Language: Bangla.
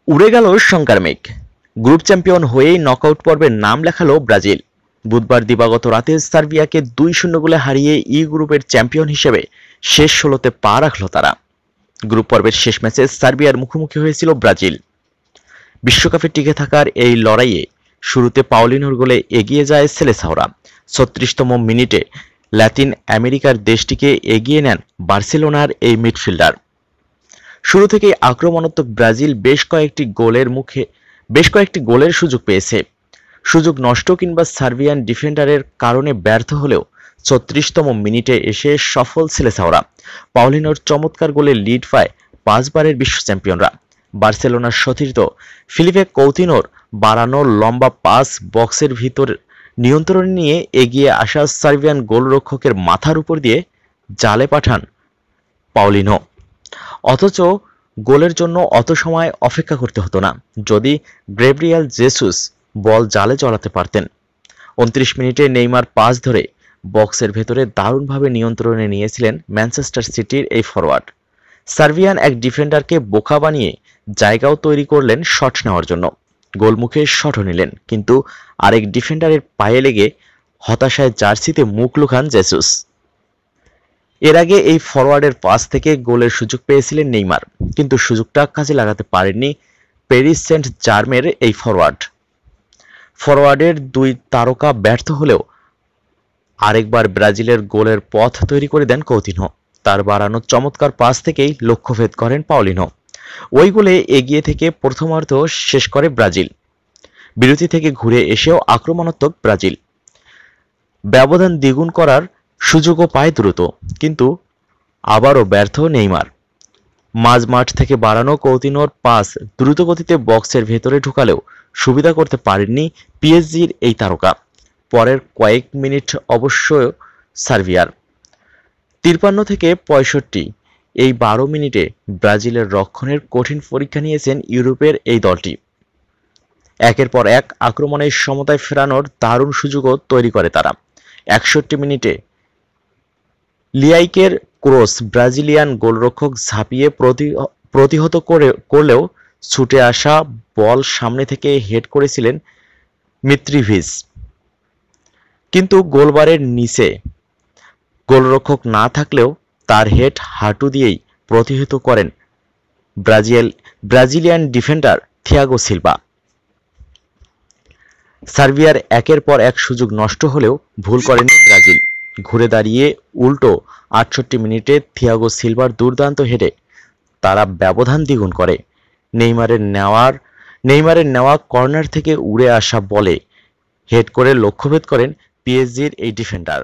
উড়ে গেল শঙ্কার মেঘ। গ্রুপ চ্যাম্পিয়ন হয়েই নকআউট পর্বে নাম লেখালো ব্রাজিল। বুধবার দিবাগত রাতে সার্বিয়াকে 2-0 গোলে হারিয়ে ই গ্রুপের চ্যাম্পিয়ন হিসেবে শেষ 16তে পা রাখল তারা। গ্রুপ পর্বের শেষ ম্যাচে সার্বিয়ার মুখোমুখি হয়েছিল ব্রাজিল। বিশ্বকাপে টিকে থাকার এই লড়াইয়ে শুরুতে পাউলিনোর গোলে এগিয়ে যায় সেলেসাওরা। 36তম মিনিটে ল্যাটিন আমেরিকার দেশটিকে এগিয়ে নেন বার্সেলোনার এই মিডফিল্ডার। শুরু থেকেই আক্রমণাত্মক ব্রাজিল বেশ কয়েকটি গোলের সুযোগ পেয়েছে। সুযোগ নষ্ট কিংবা সার্বিয়ান ডিফেন্ডারের কারণে ব্যর্থ হলেও 36তম মিনিটে এসে সফল সেলেসাওরা। পাউলিনোর চমৎকার গোলে লিড পায় 5 বারের বিশ্ব চ্যাম্পিয়নরা। বার্সেলোনার সতীর্থ ফিলিপে কৌতিনোর বাড়ানো লম্বা পাস বক্সের ভিতর নিয়ন্ত্রণ নিয়ে এগিয়ে আসা সার্বিয়ান গোলরক্ষকের মাথার উপর দিয়ে জালে পাঠান পাউলিনো। অথচ গোলের জন্য অত সময় অপেক্ষা করতে হতো না যদি গ্যাব্রিয়েল জেসুস বল জালে জড়াতে পারতেন। 29 মিনিটে নেইমার পাস ধরে বক্সের ভেতরে দারুণভাবে নিয়ন্ত্রণে নিয়েছিলেন ম্যানচেস্টার সিটির এই ফরওয়ার্ড। সার্বিয়ান এক ডিফেন্ডারকে বোকা বানিয়ে জায়গাও তৈরি করলেন শট নেওয়ার জন্য। গোলমুখে শটও নিলেন, কিন্তু আরেক ডিফেন্ডারের পায়ে লেগে হতাশায় জার্সিতে মুখ লুকান জেসুস। এর আগে এই ফরওয়ার্ডের পাস থেকে গোলের সুযোগ পেয়েছিলেন নেইমার, কিন্তু সুযোগটা কাজে লাগাতে পারেননি প্যারিস সেন্ট জার্মের এই ফরওয়ার্ডের 2 তারকা ব্যর্থ হলেও আরেকবার ব্রাজিলের গোলের পথ তৈরি করে দেন কৌতিনহো। তার বাড়ানো চমৎকার পাস থেকেই লক্ষ্যভেদ করেন পাউলিনো। ওই গোলে এগিয়ে থেকে প্রথমার্ধ শেষ করে ব্রাজিল। বিরতি থেকে ঘুরে এসেও আক্রমণাত্মক ব্রাজিল ব্যবধান দ্বিগুণ করার সুযোগও পায় দ্রুত, কিন্তু আবারও ব্যর্থ নেইমার। মাঝমাঠ থেকে বাড়ানো কৌতিনোর পাস দ্রুতগতিতে বক্সের ভেতরে ঢুকালেও সুবিধা করতে পারেননি পিএসজির এই তারকা। পরের কয়েক মিনিট অবশ্য সার্বিয়ার 53 থেকে 65 এই 12 মিনিটে ব্রাজিলের রক্ষণের কঠিন পরীক্ষা নিয়েছেন ইউরোপের এই দলটি। একের পর এক আক্রমণের সমতায় ফেরানোর দারুণ সুযোগও তৈরি করে তারা। 61 মিনিটে লিয়াইকের ক্রস ব্রাজিলিয়ান গোলরক্ষক ঝাঁপিয়ে প্রতিহত করলেও ছুটে আসা বল সামনে থেকে হেড করেছিলেন মিত্রিভিচ, কিন্তু গোলবারের নিচে গোলরক্ষক না থাকলেও তার হেড হাঁটু দিয়েই প্রতিহত করেন ব্রাজিলিয়ান ডিফেন্ডার থিয়াগো সিলভা। সার্বিয়ার একের পর এক সুযোগ নষ্ট হলেও ভুল করেনি ব্রাজিল। ঘুরে দাঁড়িয়ে উল্টো 68 মিনিটে থিয়াগো সিলভার দুর্দান্ত হেডে তারা ব্যবধান দ্বিগুণ করে। নেইমারের নেওয়া কর্নার থেকে উড়ে আসা বলে হেড করে লক্ষ্যভেদ করেন পিএসজির এই ডিফেন্ডার।